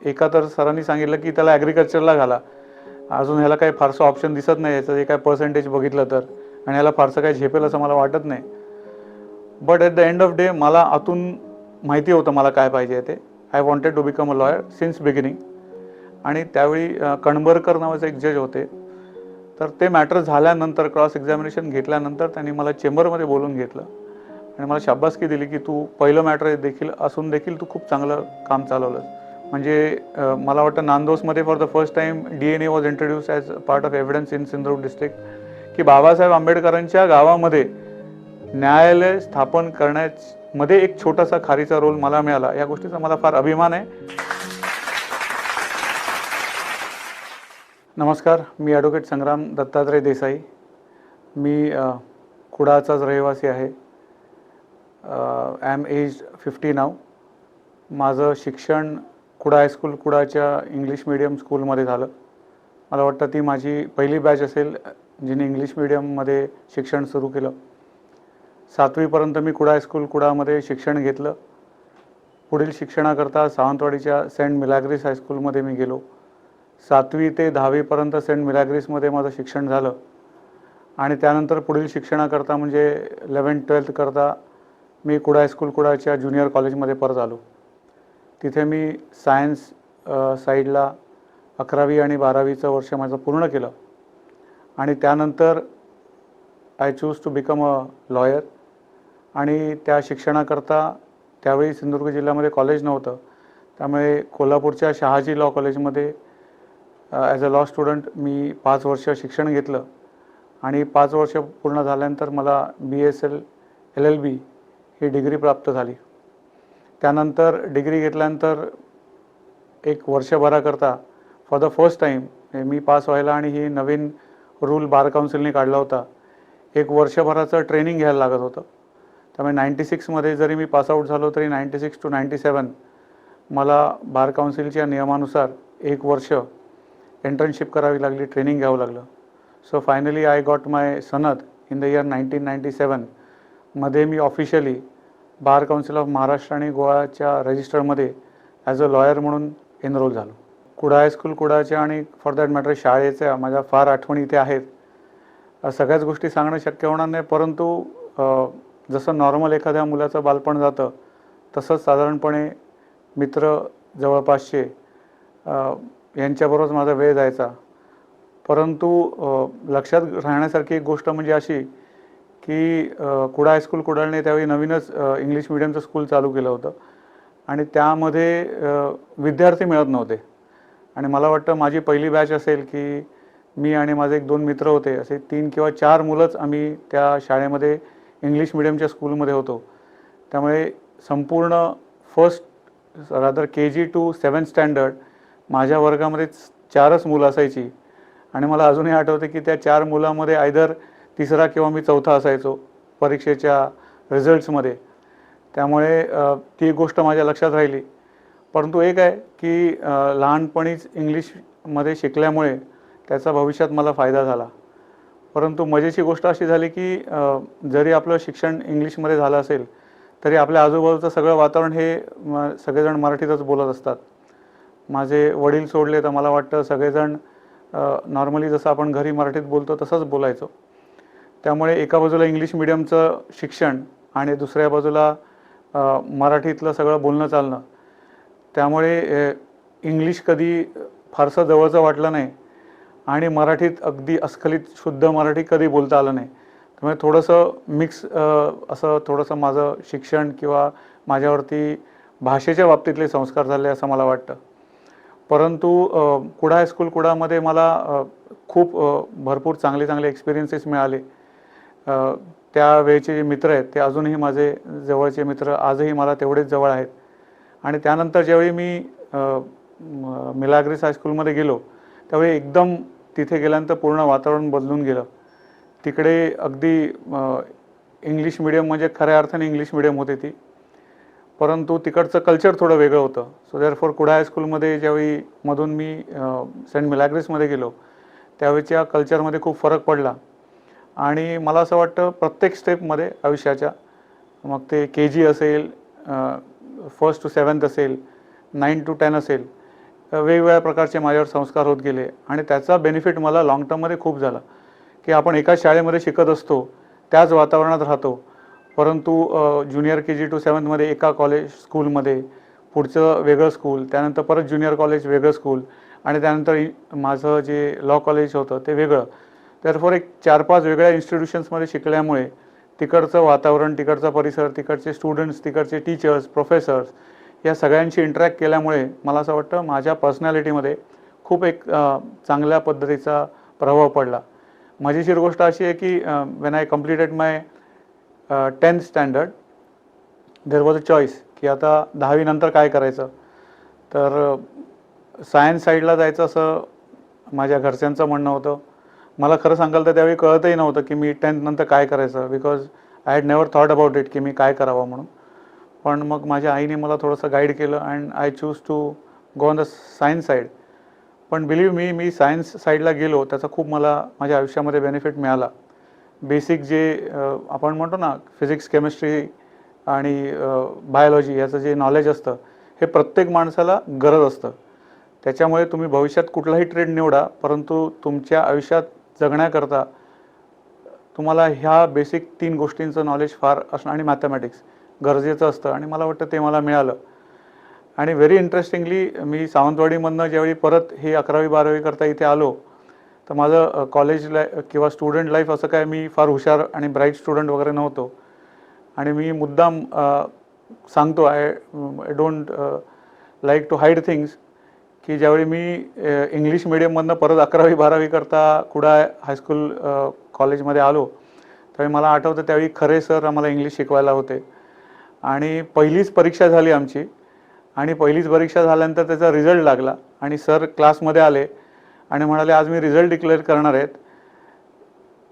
एका तर सरांनी सांगितलं की त्याला ॲग्रिकल्चरला घाला, अजून ह्याला काही फारसं ऑप्शन दिसत नाही, याचं जे काय पर्सेंटेज बघितलं तर, आणि ह्याला फारसं काही झेपेल असं मला वाटत नाही. But at the end of day मला आतून माहिती होतं मला काय पाहिजे ते. I wanted to become a lawyer since beginning. आणि त्यावेळी कणबरकर नावाचे एक जज होते, तर ते मॅटर झाल्यानंतर क्रॉस एक्झामिनेशन घेतल्यानंतर त्यांनी मला चेंबरमध्ये बोलून घेतलं आणि मला शाबासकी दिली की तू पहिलं मॅटर देखील असून देखील तू खूप चांगलं काम चालवलंस. म्हणजे मला वाटतं नांदोसमध्ये for the first time DNA was introduce as part of evidence in Sindhudurg district, की बाबासाहेब आंबेडकरांच्या गावामध्ये न्यायालय स्थापन करण्यामध्ये एक छोटासा खारीचा रोल मला मिळाला. या गोष्टीचा मला फार अभिमान आहे. नमस्कार, मी ॲडव्होकेट संग्राम दत्तात्रय देसाई. मी कुडाचाच रहिवासी आहे. आय एम एज 50 नाव. माझं शिक्षण कुडा हायस्कूल कुडाच्या इंग्लिश मीडियम स्कूलमध्ये झालं. मला वाटतं ती माझी पहिली बॅच असेल जिने इंग्लिश मीडियममध्ये शिक्षण सुरू केलं. 7वीपर्यंत मी कुडा हायस्कूल कुडामध्ये शिक्षण घेतलं. पुढील शिक्षणाकरता सावंतवाडीच्या सेंट मिलॅग्रिस हायस्कूलमध्ये मी गेलो. 7वी ते 10वीपर्यंत सेंट मिलॅग्रिसमध्ये माझं शिक्षण झालं आणि त्यानंतर पुढील शिक्षणाकरता म्हणजे 11th-12th करता मी कुडा हायस्कूल कुडाच्या ज्युनियर कॉलेजमध्ये परत आलो. तिथे मी सायन्स साईडला 11वी आणि 12वीचं वर्ष माझं पूर्ण केलं आणि त्यानंतर I choose to become a lawyer. आणि त्या शिक्षणाकरता त्यावेळी सिंधुदुर्ग जिल्ह्यामध्ये कॉलेज नव्हतं, त्यामुळे कोल्हापूरच्या शहाजी लॉ कॉलेजमध्ये ॲज अ लॉ स्टुडंट मी 5 वर्ष शिक्षण घेतलं आणि 5 वर्ष पूर्ण झाल्यानंतर मला BSL LLB ही डिग्री प्राप्त झाली. त्यानंतर डिग्री घेतल्यानंतर एक वर्षभराकरता फॉर द फर्स्ट टाईम मी पास व्हायला, आणि ही नवीन रूल बार काउन्सिलने काढला होता, एक वर्षभराचं ट्रेनिंग घ्यायला लागत होतं. त्यामुळे 96मध्ये जरी मी पासआउट झालो तरी 96 to 97 मला बार काउन्सिलच्या नियमानुसार 1 वर्ष इंटर्नशिप करावी लागली, ट्रेनिंग घ्यावं लागलं. So finally I got my सनद इन द इयर 1997. मध्ये मी officially bar council of Maharashtra आणि गोवाच्या रजिस्टरमध्ये ॲज अ लॉयर म्हणून एनरोल झालो. कुडा हायस्कूल कुडाच्या आणि फॉर दॅट मॅटर शाळेच्या माझ्या फार आठवणी इथे आहेत. सगळ्याच गोष्टी सांगणं शक्य होणार नाही, परंतु जसं नॉर्मल एखाद्या मुलाचं बालपण जातं तसंच साधारणपणे मित्र जवळपासचे यांच्याबरोबरच माझा वेळ जायचा. परंतु लक्षात राहण्यासारखी एक गोष्ट म्हणजे अशी की कुडा हायस्कूल कुडाळने त्यावेळी नवीनच इंग्लिश मिडियमचं स्कूल चालू केलं होतं आणि त्यामध्ये विद्यार्थी मिळत नव्हते. आणि मला वाटतं माझी पहिली बॅच असेल की मी आणि माझे 1-2 मित्र होते, असे 3 किंवा 4 मुलंच आम्ही त्या शाळेमध्ये इंग्लिश मिडियमच्या स्कूलमध्ये होतो. त्यामुळे संपूर्ण first rather KG to 7th standard माझ्या वर्गामध्ये 4च मुलं असायची. आणि मला अजूनही आठवते की त्या 4 मुलांमध्ये आयदर तिसरा किंवा मी चौथा असायचो परीक्षेच्या रिझल्ट्समध्ये. त्यामुळे ती गोष्ट माझ्या लक्षात राहिली. परंतु एक आहे की लहानपणीच इंग्लिशमध्ये शिकल्यामुळे त्याचा भविष्यात मला फायदा झाला. परंतु मजेची गोष्ट अशी झाली की जरी आपलं शिक्षण इंग्लिशमध्ये झालं असेल तरी आपल्या आजूबाजूचं सगळं वातावरण हे सगळेजण मराठीतच बोलत असतात. माझे वडील सोडले तर मला वाटतं सगळेजण नॉर्मली जसं आपण घरी मराठीत बोलतो तसंच बोलायचो. त्यामुळे एका बाजूला इंग्लिश मिडियमचं शिक्षण आणि दुसऱ्या बाजूला मराठीतलं सगळं बोलणं चालणं, त्यामुळे इंग्लिश कधी फारसं जवळचं वाटलं नाही आणि मराठीत अगदी अस्खलित शुद्ध मराठी कधी बोलता आलं नाही. त्यामुळे थोडंसं मिक्स असं थोडंसं माझं शिक्षण किंवा माझ्यावरती भाषेच्या बाबतीतले संस्कार झाले असं मला वाटतं. परंतु कुडा हायस्कूल कुडामध्ये मला खूप भरपूर चांगले एक्सपिरियन्सेस मिळाले. त्यावेळचे जे मित्र आहेत ते अजूनही माझे जवळचे मित्र आजही मला तेवढेच जवळ आहेत. आणि त्यानंतर ज्यावेळी मी मिलॅग्रिस हायस्कूलमध्ये गेलो त्यावेळी एकदम तिथे गेल्यानंतर पूर्ण वातावरण बदलून गेलं. तिकडे अगदी इंग्लिश मिडियम म्हणजे खऱ्या अर्थाने इंग्लिश मिडियम होती ती, परंतु तिकडचं कल्चर थोडं वेगळं होतं. सो देअरफॉर कुडा हायस्कूलमध्ये ज्यावेळी मधून मी सेंट मिलॅग्रिसमध्ये गेलो त्यावेळच्या कल्चरमध्ये खूप फरक पडला. आणि मला असं वाटतं प्रत्येक स्टेपमध्ये आयुष्याच्या, मग ते KG असेल, 1st to 7th असेल, 9 to 10 असेल, वेगवेगळ्या प्रकारचे माझ्यावर संस्कार होत गेले आणि त्याचा बेनिफिट मला लाँग टर्ममध्ये खूप झाला की आपण एकाच शाळेमध्ये शिकत असतो, त्याच वातावरणात राहतो, परंतु ज्युनियर KG टू 7मध्ये एका कॉलेज स्कूलमध्ये, पुढचं वेगळं स्कूल, त्यानंतर परत ज्युनियर कॉलेज वेगळं स्कूल आणि त्यानंतर माझं जे लॉ कॉलेज होतं ते वेगळं. त्यारफॉर एक 4-5 वेगळ्या इन्स्टिट्यूशन्समध्ये शिकल्यामुळे तिकडचं वातावरण, तिकडचा परिसर, तिकडचे स्टुडंट्स, तिकडचे टीचर्स, प्रोफेसर्स या सगळ्यांशी इंटरॅक्ट केल्यामुळे मला असं वाटतं माझ्या पर्सनॅलिटीमध्ये खूप एक चांगल्या पद्धतीचा प्रभाव पडला. मजेशीर गोष्ट अशी आहे की when I completed my 10th standard there was a choice की आता 10वी नंतर काय करायचं. तर सायन्स साईडला जायचं असं माझ्या घरच्यांचं म्हणणं होतं. मला खरं सांगाल तर त्यावेळी कळतही नव्हतं की मी 10th नंतर काय करायचं, because I had never thought about it की मी काय करावं म्हणून. पण मग माझ्या आईने मला थोडंसं गाईड केलं and I choose to go on the science side. पण बिलीव्ह मी सायन्स साईडला गेलो त्याचा खूप मला माझ्या आयुष्यामध्ये बेनिफिट मिळाला. बेसिक जे आपण म्हणतो ना फिजिक्स, केमिस्ट्री आणि बायोलॉजी याचं जे नॉलेज असतं हे प्रत्येक माणसाला गरज असतं. त्याच्यामुळे तुम्ही भविष्यात कुठलाही ट्रेड निवडा, परंतु तुमच्या आयुष्यात जगण्याकरता तुम्हाला ह्या बेसिक 3 गोष्टींचं नॉलेज फार असणं आणि मॅथमॅटिक्स गरजेचं असतं आणि मला वाटतं ते मला मिळालं. आणि व्हेरी इंटरेस्टिंगली मी सावंतवाडीमधनं ज्यावेळी परत हे 11वी-12वी करता इथे आलो तर माझं कॉलेज किंवा स्टुडंट लाईफ असं काय मी फार हुशार आणि ब्राईट स्टुडंट वगैरे नव्हतो. आणि मी मुद्दाम सांगतो I don't like to hide things की ज्यावेळी मी इंग्लिश मिडियममधनं परत 11वी-12वी करता कुडाळ हायस्कूल कॉलेजमध्ये आलो त्यावेळी मला आठवतं त्यावेळी खरे सर आम्हाला इंग्लिश शिकवायला होते आणि पहिलीच परीक्षा झाली आमची आणि पहिलीच परीक्षा झाल्यानंतर त्याचा रिझल्ट लागला आणि सर क्लासमध्ये आले आणि म्हणाले आज मी रिझल्ट डिक्लेअर करणार आहेत.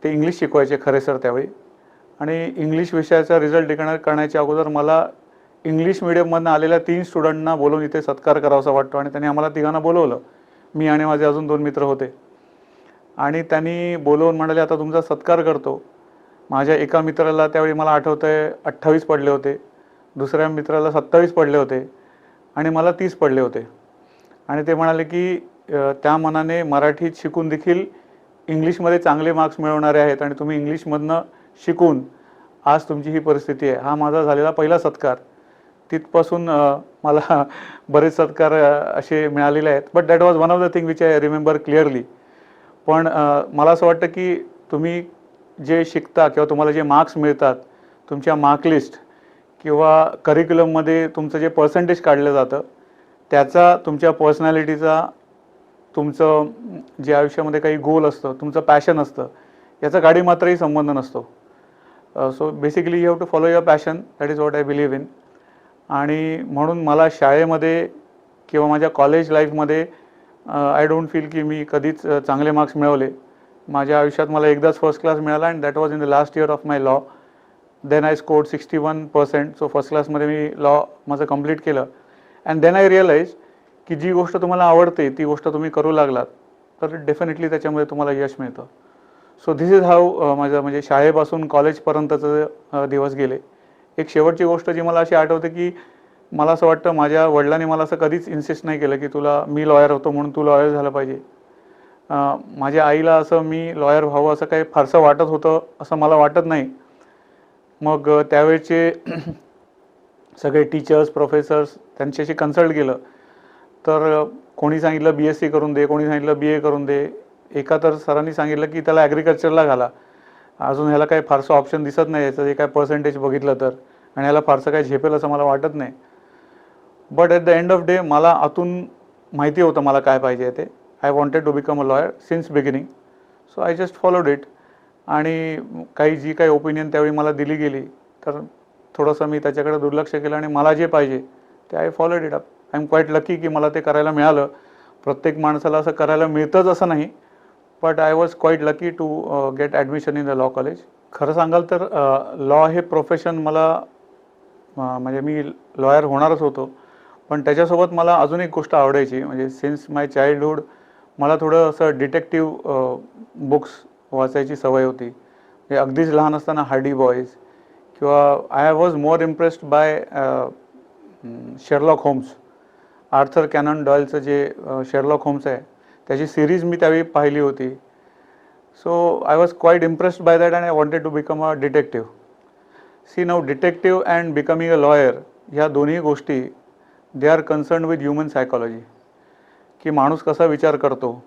ते इंग्लिश शिकवायचे खरे सर त्यावेळी आणि इंग्लिश विषयाचा रिझल्ट डिक्लेअर करण्याच्या अगोदर मला इंग्लिश मिडियममधनं आलेल्या 3 स्टुडंटना बोलवून इथे सत्कार करावासा वाटतो आणि त्यांनी आम्हाला तिघांना बोलवलं. मी आणि माझे अजून 2 मित्र होते आणि त्यांनी बोलवून म्हणाले आता तुमचा सत्कार करतो. माझ्या एका मित्राला त्यावेळी मला आठवतं आहे 28 पडले होते, दुसऱ्या मित्राला 27 पडले होते आणि मला 30 पडले होते. आणि ते म्हणाले की त्या मनाने मराठीत शिकून देखील इंग्लिशमध्ये चांगले मार्क्स मिळवणारे आहेत आणि तुम्ही इंग्लिशमधनं शिकून आज तुमची ही परिस्थिती आहे. हा माझा झालेला पहिला सत्कार. तिथपासून मला बरेच सत्कार असे मिळालेले आहेत. But that was one of the thing which I remember clearly. पण मला असं वाटतं की तुम्ही जे शिकता किंवा तुम्हाला जे मार्क्स मिळतात तुमच्या मार्कलिस्ट किंवा करिक्युलममध्ये तुमचं जे पर्सेंटेज काढलं जातं त्याचा तुमच्या पर्सनॅलिटीचा, तुमचं जे आयुष्यामध्ये काही गोल असतं, तुमचं पॅशन असतं याचा गाडीमात्रही संबंध नसतो. So basically you have to follow your passion, that is what I believe in. आणि म्हणून मला शाळेमध्ये किंवा माझ्या कॉलेज लाईफमध्ये आय डोंट फील की मी कधीच चांगले मार्क्स मिळवले. माझ्या आयुष्यात मला एकदाच फर्स्ट क्लास मिळाला and that was in the last year of my law. Then I scored 61%. So first क्लासमध्ये मी लॉ माझं कंप्लीट केलं अँड देन आय रिअलाइज की जी गोष्ट तुम्हाला आवडते ती गोष्ट तुम्ही करू लागलात तर डेफिनेटली त्याच्यामध्ये तुम्हाला यश मिळतं. सो धिस इज हाऊ माझं म्हणजे शाळेपासून कॉलेजपर्यंतचं दिवस गेले. एक शेवटची गोष्ट जी मला अशी आठवते की मला असं वाटतं माझ्या वडिलांनी मला असं कधीच इन्सिस्ट नाही केलं की मी लॉयर होतो म्हणून तू लॉयर झालं पाहिजे. माझ्या आईला असं मी लॉयर व्हावं असं काही फारसं वाटत होतं असं मला वाटत नाही. मग त्यावेळचे सगळे टीचर्स, प्रोफेसर्स त्यांच्याशी कन्सल्ट केलं तर कोणी सांगितलं BSc करून दे, कोणी सांगितलं BA करून दे. एका तर सरांनी सांगितलं की त्याला ॲग्रिकल्चरला घाला, अजून ह्याला काही फारसं ऑप्शन दिसत नाही याचं जे काय पर्सेंटेज बघितलं तर, आणि ह्याला फारसं काही झेपेल असं मला वाटत नाही. But at the end of day मला आतून माहिती होतं मला काय पाहिजे ते. I wanted to become a lawyer since beginning. So I just followed it. आणि जी काही ओपिनियन त्यावेळी मला दिली गेली तर थोडंसं मी त्याच्याकडे दुर्लक्ष केलं आणि मला जे पाहिजे ते I followed it up. I am quiet lucky की मला ते करायला मिळालं. प्रत्येक माणसाला असं करायला मिळतंच असं नाही, but I was quite lucky to get admission in the law college. खरं सांगाल तर लॉ हे प्रोफेशन मला म्हणजे मी लॉयर होणारच होतो, पण त्याच्यासोबत मला अजून एक गोष्ट आवडायची. म्हणजे सिन्स माय चाइल्डहूड मला थोडं असं डिटेक्टिव्ह बुक्स वाचायची सवय होती. म्हणजे अगदीच लहान असताना हार्डी बॉईज किंवा I was more impressed by Sherlock Holmes. Arthur Conan डॉयलचं जे शेरलॉक होम्स आहे त्याची सिरीज मी त्यावेळी पाहिली होती. So I was quite impressed by that and I wanted to become a detective. See now detective and becoming a lawyer ह्या दोन्ही गोष्टी they are concern with human psychology, की माणूस कसा विचार करतो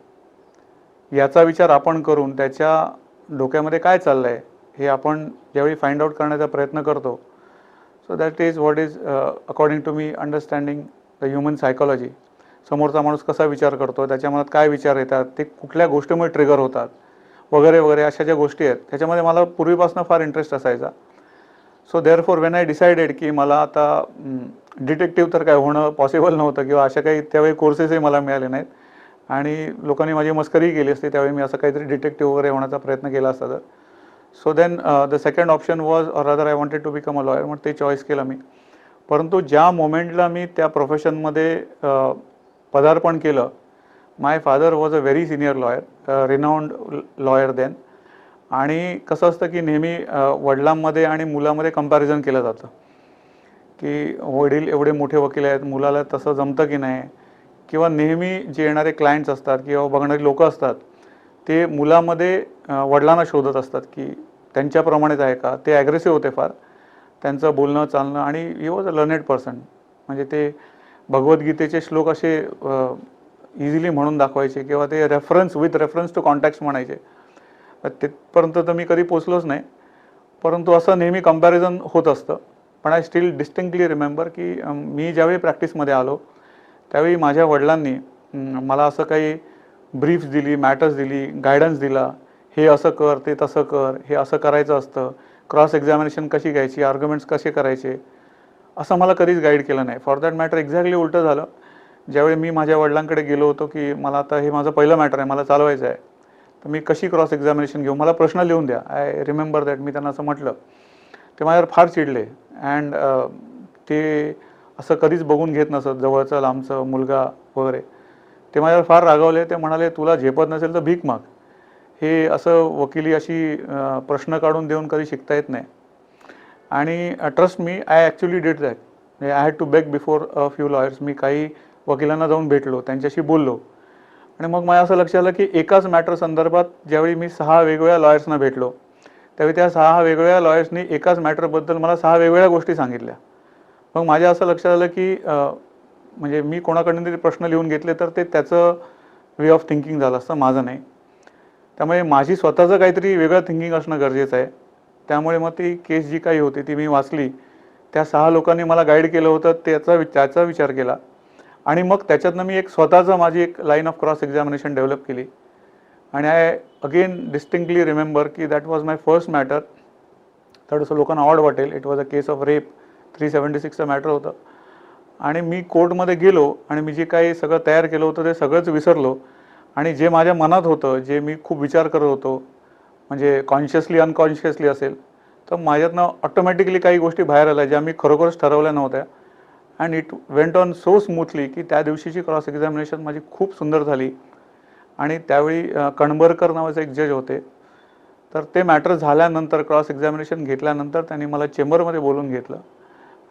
याचा विचार आपण करून त्याच्या डोक्यामध्ये काय चाललं आहे हे आपण ज्यावेळी फाइंड आउट करण्याचा प्रयत्न करतो. So that is what is according to me understanding the human psychology. समोरचा माणूस कसा विचार करतो, त्याच्या मनात काय विचार येतात, ते कुठल्या गोष्टीमुळे ट्रिगर होतात वगैरे वगैरे अशा ज्या गोष्टी आहेत त्याच्यामध्ये मला पूर्वीपासून फार इंटरेस्ट असायचा. So therefore when I decided की मला आता डिटेक्टिव्ह तर काय होणं पॉसिबल नव्हतं किंवा अशा काही त्यावेळी कोर्सेसही मला मिळाले नाहीत आणि लोकांनी माझी मस्करी केली असती त्यावेळी मी असं काहीतरी डिटेक्टिव्ह वगैरे होण्याचा प्रयत्न केला असता तर. So then the second option was or other I wanted to become a lawyer. मग ते चॉईस केलं मी. परंतु ज्या मोमेंटला मी त्या प्रोफेशनमध्ये पदार्पण केलं, my father was a very senior lawyer, renowned lawyer then. आणि कसं असतं की नेहमी वडिलांमध्ये आणि मुलामध्ये कंपॅरिझन केलं जातं की वडील एवढे मोठे वकील आहेत, मुलाला तसं जमतं की नाही, किंवा नेहमी जे येणारे क्लायंट्स असतात किंवा बघणारी लोक असतात ते मुलामध्ये वडिलांना शोधत असतात की त्यांच्याप्रमाणेच आहे का. ते ॲग्रेसिव्ह होते फार, त्यांचं बोलणं चालणं, आणि he was a learned person. म्हणजे ते भगवद्गीतेचे श्लोक असे इझिली म्हणून दाखवायचे किंवा ते विथ रेफरन्स टू कॉन्टॅक्ट्स म्हणायचे. तिथपर्यंत तर मी कधी पोचलोच नाही, परंतु असं नेहमी कंपॅरिझन होत असतं. पण आय स्टील डिस्टिंक्टली रिमेंबर की मी ज्यावेळी प्रॅक्टिसमध्ये आलो त्यावेळी माझ्या वडिलांनी मला असं काही ब्रीफ्स दिली, मॅटर्स दिली, गायडन्स दिला, हे असं कर, ते तसं कर, हे असं करायचं असतं, क्रॉस एक्झामिनेशन कशी घ्यायची, आर्ग्युमेंट्स कसे करायचे, असं मला कधीच गाईड केलं नाही. फॉर दॅट मॅटर एक्झॅक्टली उलटं झालं. ज्यावेळी मी माझ्या वडिलांकडे गेलो होतो की मला आता हे माझं पहिलं मॅटर आहे, मला चालवायचं आहे, तर मी कशी क्रॉस एक्झामिनेशन घेऊ, मला प्रश्न लिहून द्या. आय रिमेंबर दॅट मी त्यांना असं म्हटलं. ते माझ्यावर फार चिडले अँड ते असं कधीच बघून घेत नसत, जवळचं लांबचं मुलगा वगैरे. ते माझ्यावर फार रागावले. ते म्हणाले, तुला झेपत नसेल तर भीक माग, हे असं वकिली अशी प्रश्न काढून देऊन कधी शिकता येत नाही. आणि trust me, I actually did that. I had to beg before a few lawyers. मी काही वकिलांना जाऊन भेटलो, त्यांच्याशी बोललो, आणि मग मला असं लक्षात आलं की एकाच मॅटर संदर्भात ज्यावेळी मी 6 वेगवेगळ्या लॉयर्सना भेटलो त्यावेळी त्या 6 वेगवेगळ्या लॉयर्सनी एकाच मॅटरबद्दल मला 6 वेगवेगळ्या गोष्टी सांगितल्या. मग माझ्या असं लक्षात आलं की म्हणजे मी कोणाकडून तरी प्रश्न लिहून घेतले तर ते त्याचं वे ऑफ थिंकिंग झालं असतं, माझं नाही. त्यामुळे माझी स्वतःचं काहीतरी वेगळं थिंकिंग असणं गरजेचं आहे. त्यामुळे मग ती केस जी काही होती ती मी वाचली. त्या 6 लोकांनी मला गाईड केलं होतं त्याचा विचार केला, आणि मग त्याच्यातनं मी एक स्वतःचं माझी एक line of cross examination develop केली. आणि आय अगेन डिस्टिंक्टली रिमेंबर की that was my first matter. थोडंसं लोकांना ऑड वाटेल, it was a case of rape, 376चं मॅटर होतं. आणि मी कोर्टमध्ये गेलो आणि मी जे काही सगळं तयार केलं होतं ते सगळंच विसरलो. आणि जे माझ्या मनात होतं, जे मी खूप विचार करत होतो, म्हणजे कॉन्शियसली अनकॉन्शियसली असेल, तर माझ्यातनं ऑटोमॅटिकली काही गोष्टी बाहेर आल्या ज्या मी खरोखरच ठरवल्या नव्हत्या. And it went on so smoothly की त्या दिवशीची क्रॉस एक्झामिनेशन माझी खूप सुंदर झाली. आणि त्यावेळी कणबरकर नावाचे एक जज होते, तर ते मॅटर झाल्यानंतर क्रॉस एक्झामिनेशन घेतल्यानंतर त्यांनी मला चेंबरमध्ये बोलून घेतलं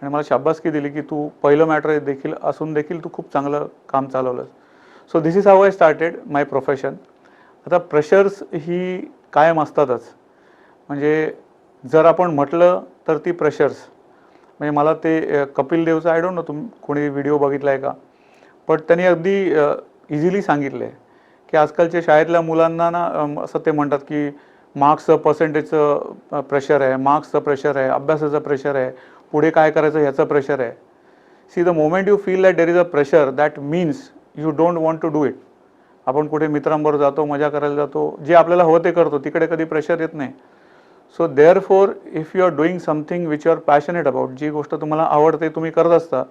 आणि मला शाबासकी दिली की तू पहिलं मॅटर देखील असून देखील तू खूप चांगलं काम चालवलंस. So this is how I started my profession. आता प्रेशर्स ही कायम असतातच. म्हणजे जर आपण म्हटलं तर ती प्रेशर्स, म्हणजे मला ते Kapil Deocha I don't know कोणी व्हिडिओ बघितला आहे का, पण त्यांनी अगदी इझिली सांगितलं आहे की आजकालच्या शाळेतल्या मुलांना ना असं ते म्हणतात की मार्क्सचं पर्सेंटेजचं प्रेशर आहे, मार्क्सचं प्रेशर आहे, अभ्यासाचं प्रेशर आहे, पुढे काय करायचं ह्याचं प्रेशर आहे. See the moment you feel that there is a pressure that means you don't want to do it. आपण कुठे मित्रांबरोबर जातो, मजा करायला जातो, जे आपल्याला हवं ते करतो, तिकडे कधी प्रेशर येत नाही. So therefore if you are doing something which you are passionate about, जी गोष्ट तुम्हाला आवडते तुम्ही करत असता,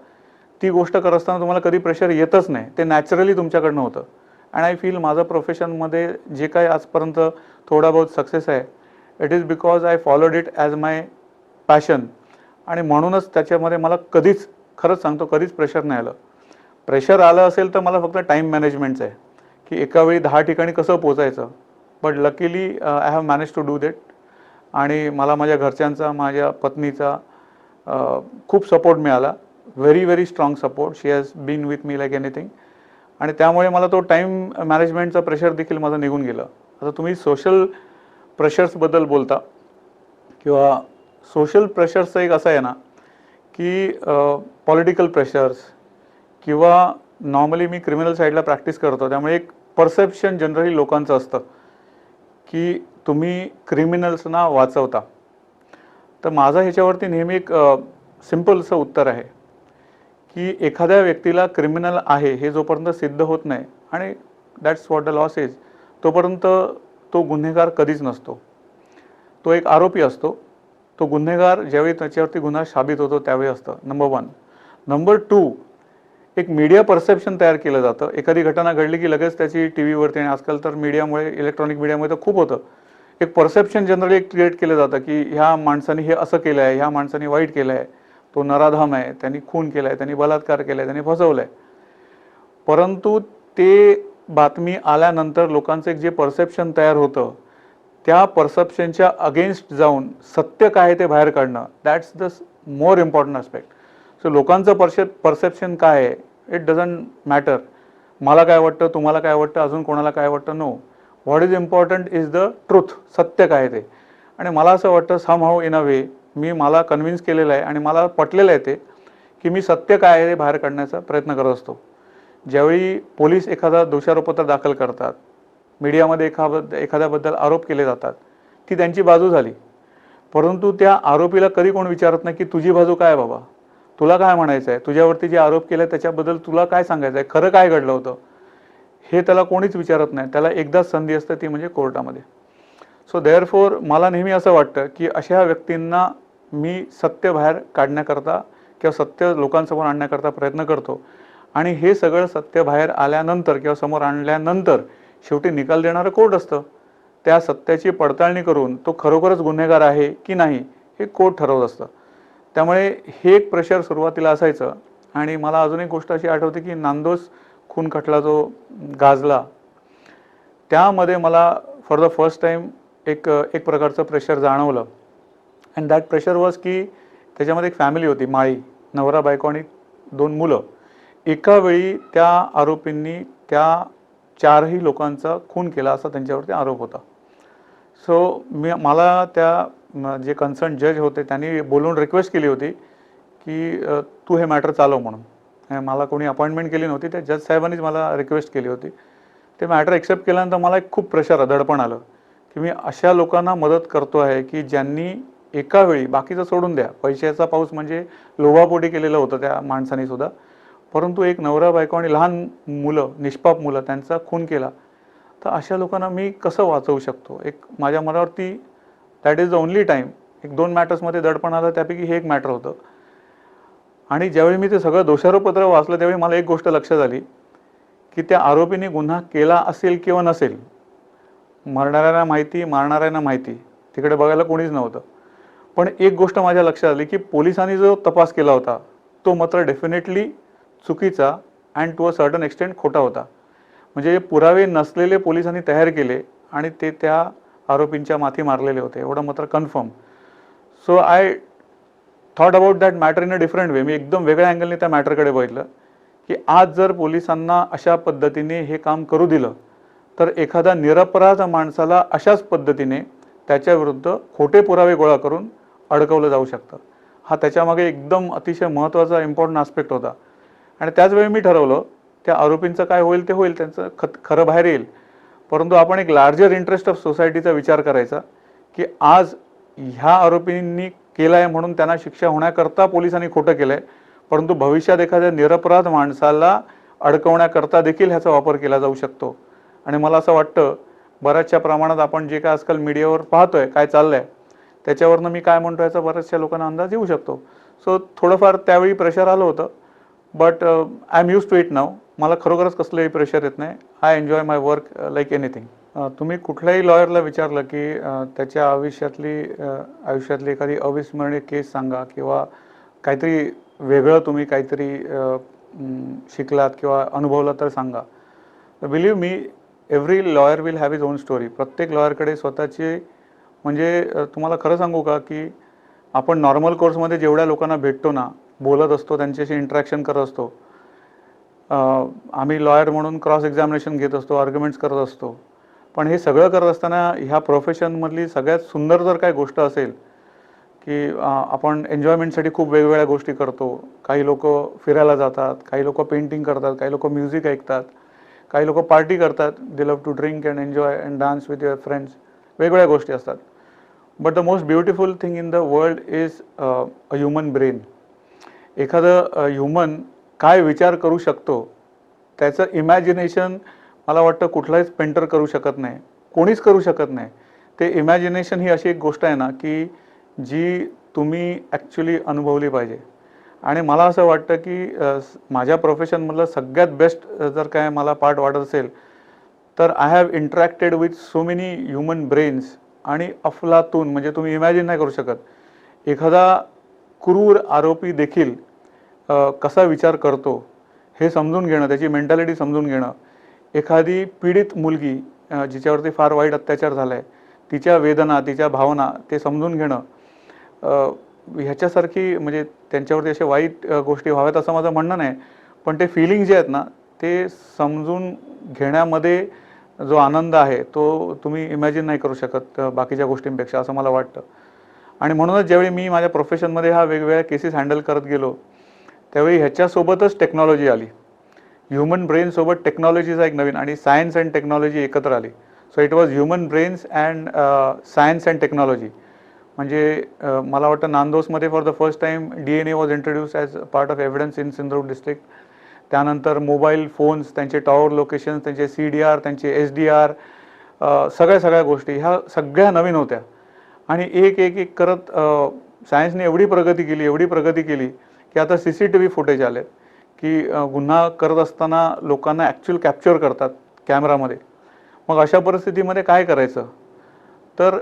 ती गोष्ट करत असताना तुम्हाला कधी प्रेशर येतच नाही, ते नॅचरली तुमच्याकडनं होतं. अँड आय फील माझं प्रोफेशनमध्ये जे काही आजपर्यंत थोडा बहुत सक्सेस आहे, it is because I followed it as my passion. आणि म्हणूनच त्याच्यामध्ये मला कधीच, खरंच सांगतो, कधीच प्रेशर नाही आलं. प्रेशर आलं असेल तर मला फक्त टाईम मॅनेजमेंटचं आहे की एका वेळी 10 ठिकाणी कसं पोचायचं. But luckily I have manage to do that. आणि मला माझ्या घरच्यांचा, माझ्या पत्नीचा खूप सपोर्ट मिळाला. Very strong support. She has been with me like anything. आणि त्यामुळे मला तो टाईम मॅनेजमेंटचा प्रेशर देखील माझं निघून गेलं. आता तुम्ही सोशल प्रेशर्सबद्दल बोलता किंवा सोशल प्रेशर्सचं एक असं आहे ना की पॉलिटिकल प्रेशर्स किंवा नॉर्मली मी क्रिमिनल साईडला प्रॅक्टिस करतो, त्यामुळे एक परसेप्शन जनरली लोकांचं असतं की तुम्ही क्रिमिनल्सना वाचवता. तर माझं ह्याच्यावरती नेहमी एक सिम्पलचं उत्तर आहे की एखाद्या व्यक्तीला क्रिमिनल आहे हे जोपर्यंत सिद्ध होत नाही, आणि that's what the law says, तोपर्यंत तो गुन्हेगार कधीच नसतो. तो एक आरोपी असतो. तो गुन्हेगार ज्यावेळी त्याच्यावरती गुन्हा साबित होतो त्यावेळी असतं, नंबर 1. नंबर 2, एक मीडिया परसेप्शन तयार केलं जातं. एखादी घटना घडली की लगेच त्याची टी व्हीवरती, आणि आजकाल तर मीडियामुळे, इलेक्ट्रॉनिक मीडियामुळे तर खूप होतं, एक परसेप्शन जनरली क्रिएट केलं जातं की ह्या माणसाने हे असं केलं आहे, ह्या माणसाने वाईट केलं आहे, तो नराधम आहे, त्यांनी खून केला आहे, त्यांनी बलात्कार केला आहे, त्यांनी फसवलं आहे. परंतु ते बातमी आल्यानंतर लोकांचं एक जे परसेप्शन तयार होतं, त्या परसेप्शनच्या अगेन्स्ट जाऊन सत्य काय ते बाहेर काढणं, that's the more important aspect. So लोकांचं परसेप्शन काय आहे, इट डझंट मॅटर. मला काय वाटतं, तुम्हाला काय वाटतं, अजून कोणाला काय वाटतं, no. What is important is the truth, सत्य काय ते. आणि मला असं वाटतं समहाऊ इन अ वे मला कन्व्हिन्स केलेलं आहे आणि मला पटलेलं आहे ते की मी सत्य काय आहे ते बाहेर काढण्याचा प्रयत्न करत असतो. ज्यावेळी पोलीस एखादा दोषारोपपत्र दाखल करतात, मीडियामध्ये एखाद्याबद्दल आरोप केले जातात, ती त्यांची बाजू झाली. परंतु त्या आरोपीला कधी कोण विचारत नाही की तुझी बाजू काय बाबा, तुला काय म्हणायचं आहे, तुझ्यावरती जे आरोप केले त्याच्याबद्दल तुला काय सांगायचं आहे, खरं काय घडलं होतं, हे त्याला कोणीच विचारत नाही. त्याला एकदाच संधी असते, ती म्हणजे कोर्टामध्ये. सो देअरफॉर मला नेहमी असं वाटतं की अशा व्यक्तींना मी सत्य बाहेर काढण्याकरता किंवा सत्य लोकांसमोर आणण्याकरता प्रयत्न करतो. आणि हे सगळं सत्य बाहेर आल्यानंतर किंवा समोर आणल्यानंतर शेवटी निकाल देणारं कोर्ट असतं. त्या सत्याची पडताळणी करून तो खरोखरच गुन्हेगार आहे की नाही हे कोर्ट ठरवत असतं. त्यामुळे हे एक प्रेशर सुरुवातीला असायचं. आणि मला अजून एक गोष्ट अशी आठवते की नांदोस खून खटला जो गाजला, त्यामध्ये मला फॉर द फर्स्ट टाईम एक प्रकारचं प्रेशर जाणवलं. अँड दॅट प्रेशर वॉज की त्याच्यामध्ये एक फॅमिली होती, माळी, नवरा बायको आणि 2 मुलं. एका वेळी त्या आरोपींनी त्या 4ही लोकांचा खून केला असा त्यांच्यावरती आरोप होता. सो मला त्या जे कन्सर्न जज होते त्यांनी बोलून रिक्वेस्ट केली होती की तू हे मॅटर चालव म्हणून. मला कोणी अपॉइंटमेंट केली नव्हती, त्या जज साहेबांनीच मला रिक्वेस्ट केली होती. ते मॅटर एक्सेप्ट केल्यानंतर मला एक खूप प्रेशर, दडपण आलं की मी अशा लोकांना मदत करतो आहे की ज्यांनी एका वेळी, बाकीचं सोडून द्या, पैशाचा पाऊस म्हणजे लोभापोटी केलेलं होतं त्या माणसाने सुद्धा, परंतु एक नवरा बायको आणि लहान मुलं, निष्पाप मुलं, त्यांचा खून केला. तर अशा लोकांना मी कसं वाचवू शकतो, एक माझ्या मनावरती that is the only time एक 2 मॅटर्समध्ये दडपण आलं, त्यापैकी हे एक मॅटर होतं. आणि ज्यावेळी मी ते सगळं दोषारोपपत्र वाचलं त्यावेळी मला एक गोष्ट लक्षात आली की त्या आरोपीने गुन्हा केला असेल किंवा नसेल, मरणाऱ्यांना माहिती, मारणाऱ्यांना माहिती, तिकडे बघायला कोणीच नव्हतं. पण एक गोष्ट माझ्या लक्षात आली की पोलिसांनी जो तपास केला होता तो मात्र डेफिनेटली चुकीचा and to a certain extent खोटा होता. म्हणजे पुरावे नसलेले पोलिसांनी तयार केले आणि ते त्या आरोपींच्या माथी मारलेले होते, एवढं मात्र confirm. So I thought about that matter in a different way. मी एकदम वेगळ्या अँगलने त्या मॅटरकडे बघितलं की आज जर पोलिसांना अशा पद्धतीने हे काम करू दिलं तर एखादा निरपराध माणसाला अशाच पद्धतीने त्याच्याविरुद्ध खोटे पुरावे गोळा करून अडकवलं जाऊ शकतं. हा त्याच्यामागे एकदम अतिशय महत्त्वाचा इम्पॉर्टंट आस्पेक्ट होता. आणि त्याच वेळी मी ठरवलं त्या आरोपींचं काय होईल ते होईल, त्यांचं खरं बाहेर येईल, परंतु आपण एक लार्जर इंटरेस्ट ऑफ सोसायटीचा विचार करायचा की आज ह्या आरोपींनी केलं आहे म्हणून त्यांना शिक्षा होण्याकरता पोलिसांनी खोटं केलं आहे, परंतु भविष्यात एखाद्या निरपराध माणसाला अडकवण्याकरता देखील ह्याचा वापर केला जाऊ शकतो. आणि मला असं वाटतं बऱ्याचशा प्रमाणात आपण जे काय आजकाल मीडियावर पाहतोय काय चाललंय त्याच्यावरनं मी काय म्हणतो याचा बऱ्याचशा लोकांना अंदाज येऊ शकतो. सो थोडंफार त्यावेळी प्रेशर आलं होतं, but I am use to it now. मला खरोखरच कसलंही प्रेशर येत नाही. I enjoy my work like anything. तुम्ही कुठल्याही लॉयरला विचारलं की त्याच्या आयुष्यातली एखादी अविस्मरणीय केस सांगा किंवा काहीतरी वेगळं तुम्ही काहीतरी शिकलात किंवा अनुभवलं तर सांगा. Believe me, every lawyer will have his on story. प्रत्येक लॉयरकडे स्वतःची, म्हणजे तुम्हाला खरं सांगू का की आपण नॉर्मल कोर्समध्ये जेवढ्या लोकांना भेटतो ना बोलत असतो, त्यांच्याशी इंटरॅक्शन करत असतो. आम्ही लॉयर म्हणून क्रॉस एक्झामिनेशन घेत असतो, आर्ग्युमेंट्स करत असतो. पण हे सगळं करत असताना ह्या प्रोफेशनमधली सगळ्यात सुंदर जर काही गोष्ट असेल की आपण एन्जॉयमेंटसाठी खूप वेगवेगळ्या गोष्टी करतो. काही लोकं फिरायला जातात, काही लोकं पेंटिंग करतात, काही लोकं म्युझिक ऐकतात, काही लोकं पार्टी करतात. They love to drink and enjoy and dance with your friends. वेगवेगळ्या गोष्टी असतात. But the most beautiful thing in the world is a human brain. एखादं ह्युमन काय विचार करू शकतो, त्याचं इमॅजिनेशन मला वाटतं कुठलाच पेंटर करू शकत नाही, कोणीच करू शकत नाही. ते इमॅजिनेशन ही अशी एक गोष्ट आहे ना, की जी तुम्ही ॲक्च्युली अनुभवली पाहिजे. आणि मला असं वाटतं की माझ्या प्रोफेशनमधलं सगळ्यात बेस्ट जर काय मला पार्ट वाटत असेल, तर I have interacted with so many human brains. आणि अफलातून म्हणजे तुम्ही इमॅजिन नाही करू शकत. एखादा क्रूर आरोपी देखील कसा विचार करतो हे समजून घेणं, त्याची मेंटॅलिटी समजून घेणं. एखादी पीडित मुलगी जिच्यावरती फार वाईट अत्याचार झाला आहे, तिच्या वेदना, तिच्या भावना ते समजून घेणं, ह्याच्यासारखी म्हणजे त्यांच्यावरती अशा वाईट गोष्टी व्हाव्यात असं माझं म्हणणं नाही. पण ते फिलिंग जे आहेत ना, ते समजून घेण्यामध्ये जो आनंद आहे तो तुम्ही इमॅजिन नाही करू शकत बाकीच्या गोष्टींपेक्षा, असं मला वाटतं. आणि म्हणूनच ज्यावेळी मी माझ्या प्रोफेशनमध्ये ह्या वेगवेगळ्या केसेस हँडल करत गेलो, त्यावेळी ह्याच्यासोबतच टेक्नॉलॉजी आली. ह्युमन ब्रेनसोबत टेक्नॉलॉजीचा एक नवीन आणि सायन्स अँड टेक्नॉलॉजी एकत्र आली. So it was human brains and science and technology. म्हणजे मला वाटतं नांदोसमध्ये for the first time DNA was introduce as part of evidence in Sindhudurg district. त्यानंतर मोबाईल फोन्स, त्यांचे टॉवर लोकेशन्स, त्यांचे CDR, त्यांचे SDR, सगळ्या गोष्टी ह्या सगळ्या नवीन होत्या. आणि एक करत सायन्सने एवढी प्रगती केली की आता CCTV फुटेज आले की गुन्हा करत असताना लोकांना ॲक्च्युअल कॅप्चर करतात कॅमेरामध्ये. मग अशा परिस्थितीमध्ये काय करायचं? तर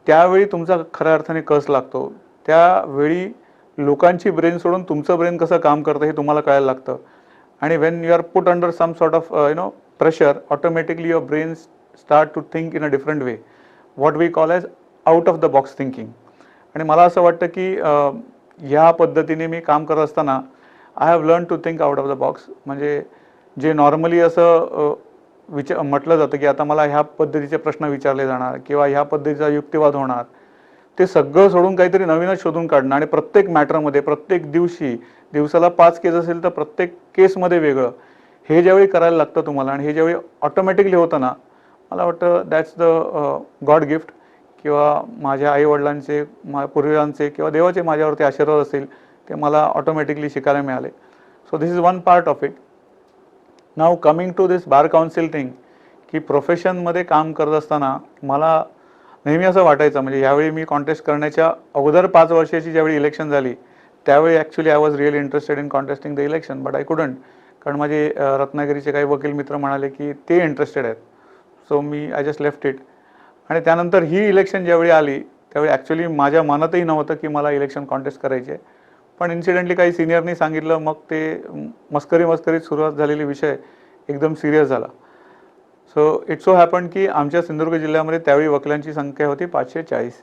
त्यावेळी तुमचा खऱ्या अर्थाने कस लागतो. त्यावेळी लोकांची ब्रेन सोडून तुमचं ब्रेन कसं काम करतं हे तुम्हाला कळायला लागतं. आणि when you are put under some sort of pressure, automatically your brain start to think in a different way, what we call as out of the box thinking. आणि मला असं वाटतं की ह्या पद्धतीने मी काम करत असताना I have learn to think out of the box. म्हणजे जे नॉर्मली असं म्हटलं जातं की आता मला ह्या पद्धतीचे प्रश्न विचारले जाणार किंवा ह्या पद्धतीचा युक्तिवाद होणार, ते सगळं सोडून काहीतरी नवीनच शोधून काढणं. आणि प्रत्येक मॅटरमध्ये, प्रत्येक दिवशी, दिवसाला 5 केस असेल तर प्रत्येक केसमध्ये वेगळं, हे ज्यावेळी करायला लागतं तुम्हाला आणि हे ज्यावेळी ऑटोमॅटिकली होतं ना, मला वाटतं दॅट्स द गॉड गिफ्ट. किंवा माझ्या आईवडिलांचे, पूर्वजांचे किंवा देवाचे माझ्यावरती आशीर्वाद असतील, ते मला ऑटोमॅटिकली शिकायला मिळाले. So this is one part of it. Now coming to this bar council thing, की प्रोफेशनमध्ये काम करत असताना मला नेहमी असं वाटायचं, म्हणजे यावेळी मी कॉन्टेस्ट करण्याच्या अगोदर 5 वर्षाची ज्यावेळी इलेक्शन झाली, त्यावेळी actually I was really interested in contesting the election, but I couldn't. कारण माझे रत्नागिरीचे काही वकील मित्र म्हणाले की ते इंटरेस्टेड आहेत. So I just left it. आणि त्यानंतर ही इलेक्शन ज्यावेळी आली, त्यावेळी ॲक्च्युली माझ्या मनातही नव्हतं की मला इलेक्शन कॉन्टेस्ट करायची आहे. पण इन्सिडेंटली काही सिनियरनी सांगितलं, मग ते मस्करीत सुरुवात झालेली विषय एकदम सिरियस झाला. सो इट सो हॅपन की आमच्या सिंधुदुर्ग जिल्ह्यामध्ये त्यावेळी वकिलांची संख्या होती 540.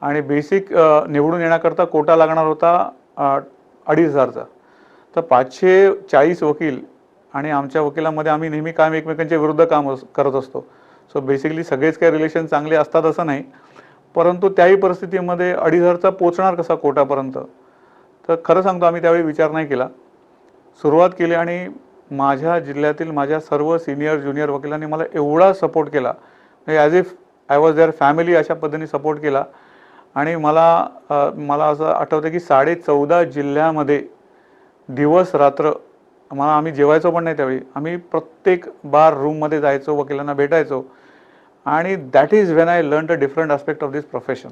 आणि बेसिक निवडून येण्याकरता कोटा लागणार होता 2,500चा. तर 540 वकील आणि आमच्या वकिलांमध्ये आम्ही नेहमी काम एकमेकांच्या विरुद्ध काम करत असतो. सो बेसिकली सगळेच काही रिलेशन चांगले असतात असं नाही, परंतु त्याही परिस्थितीमध्ये 2,500चा पोचणार कसा कोटापर्यंत. तर खरं सांगतो, आम्ही त्यावेळी विचार नाही केला, सुरुवात केली. आणि माझ्या जिल्ह्यातील माझ्या सर्व सिनियर ज्युनियर वकिलांनी मला एवढा सपोर्ट केला, म्हणजे as if I was their family, अशा पद्धतीने सपोर्ट केला. आणि मला असं आठवतं की 14.5 जिल्ह्यामध्ये दिवस रात्र आम्ही जेवायचो पण नाही त्यावेळी. आम्ही प्रत्येक बार रूममध्ये जायचो, वकिलांना भेटायचो. आणि that is when I learn a different aspect of this profession.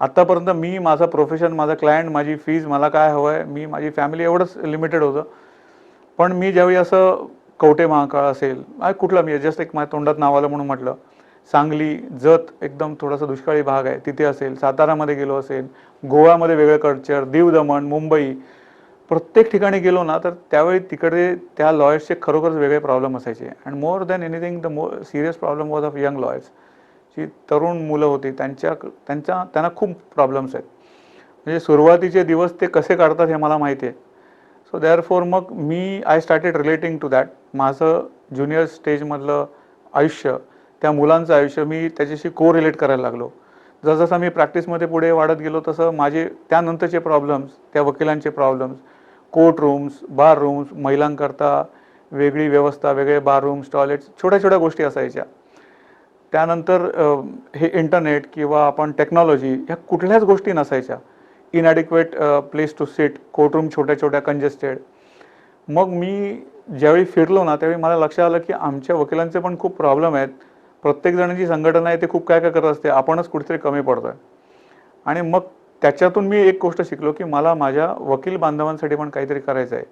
आत्तापर्यंत मी माझं प्रोफेशन, माझं क्लायंट, माझी फीज, मला काय हवं आहे, मी माझी फॅमिली, एवढंच लिमिटेड होतं. पण मी ज्यावेळी असं कवठे महाकाळ असेल, कुठलं, मी जस्ट एक माझ्या तोंडात नाव आलं म्हणून म्हटलं, सांगली, जत एकदम थोडासा दुष्काळी भाग आहे तिथे असेल, सातारामध्ये गेलो असेल, गोव्यामध्ये वेगळं कल्चर, दीव दमण, मुंबई, प्रत्येक ठिकाणी गेलो ना, तर त्यावेळी तिकडे त्या लॉयर्सचे खरोखरच वेगळे प्रॉब्लेम असायचे. And more than anything the serious problem was of young lawyers. जी तरुण मुलं होती, त्यांना खूप प्रॉब्लेम्स आहेत. म्हणजे सुरुवातीचे दिवस ते कसे काढतात हे मला माहिती आहे. सो देअरफॉर मग I started relating to that. माझं ज्युनियर स्टेजमधलं आयुष्य, त्या मुलांचं आयुष्य मी त्याच्याशी को रिलेट करायला लागलो. जसजसं मी प्रॅक्टिसमध्ये पुढे वाढत गेलो तसं माझे त्यानंतरचे प्रॉब्लेम्स, त्या वकिलांचे प्रॉब्लेम्स, कोर्ट रूम्स, बार रूम्स, महिलांकरता वेगळी व्यवस्था, वेगळे बार रूम्स, टॉयलेट्स, छोट्या छोट्या गोष्टी असायच्या. त्यानंतर हे इंटरनेट किंवा आपण टेक्नॉलॉजी ह्या कुठल्याच गोष्टी नसायच्या. Inadequate place to sit, courtroom छोट्या छोट्या कंजेस्टेड. मग मी ज्यावेळी फिरलो ना त्यावेळी मला लक्षात आलं की आमच्या वकिलांचे पण खूप प्रॉब्लेम आहेत. प्रत्येक जणांची संघटना आहे ते खूप काय काय करत असते, आपणच कुठेतरी कमी पडतोय. आणि मग त्याच्यातून मी एक गोष्ट शिकलो की मला माझ्या वकील बांधवांसाठी पण काहीतरी करायचं आहे.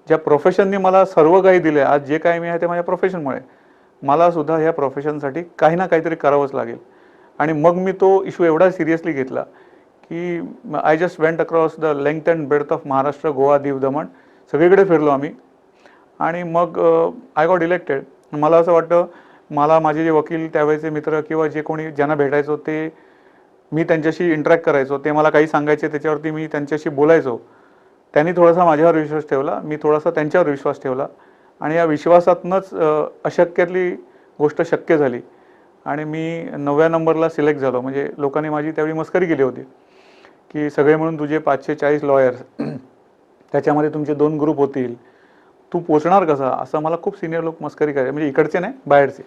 ज्या प्रोफेशनने मला सर्व काही दिले, आज जे काही मी आहे ते माझ्या प्रोफेशनमुळे, मला सुद्धा ह्या प्रोफेशनसाठी काही ना काहीतरी करावंच लागेल. आणि मग मी तो इश्यू एवढा सिरियसली घेतला की I just went across the length and breadth of Maharashtra, Goa, Diu, Daman, सगळीकडे फिरलो आम्ही. आणि मग आय गॉट इलेक्टेड. मला असं वाटतं, मला माझे जे वकील त्यावेळेचे मित्र किंवा जे कोणी ज्यांना भेटायचो ते मी त्यांच्याशी इंटरॅक्ट करायचो, ते मला काही सांगायचे, त्याच्यावरती मी त्यांच्याशी बोलायचो. त्यांनी थोडासा माझ्यावर विश्वास ठेवला, मी थोडासा त्यांच्यावर विश्वास ठेवला आणि या विश्वासातूनच अशक्यातली गोष्ट शक्य झाली. आणि मी 9व्या नंबरला सिलेक्ट झालो. म्हणजे लोकांनी माझी त्यावेळी मस्करी केली होती की सगळे म्हणून तुझे 540 लॉयर्स, त्याच्यामध्ये तुमचे 2 ग्रुप होतील, तू पोचणार कसा, असं मला खूप सिनियर लोक मस्करी करायचे. म्हणजे इकडचे नाही, बाहेरचे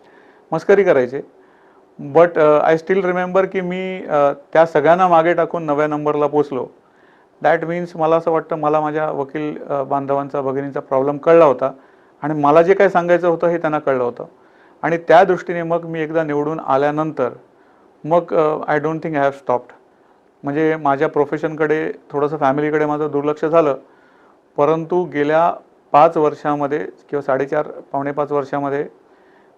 मस्करी करायचे. बट आय स्टील रिमेंबर की मी त्या सगळ्यांना मागे टाकून 9व्या नंबरला पोचलो. दॅट मीन्स मला असं वाटतं मला माझ्या वकील बांधवांचा, भगिनींचा प्रॉब्लेम कळला होता आणि मला जे काय सांगायचं होतं हे त्यांना कळलं होतं. आणि त्या दृष्टीने मग मी एकदा निवडून आल्यानंतर मग I don't think I have stopped. म्हणजे माझ्या प्रोफेशनकडे, थोडंसं फॅमिलीकडे माझं दुर्लक्ष झालं. परंतु गेल्या 5 वर्षामध्ये किंवा 4.5 पावणे 5 वर्षामध्ये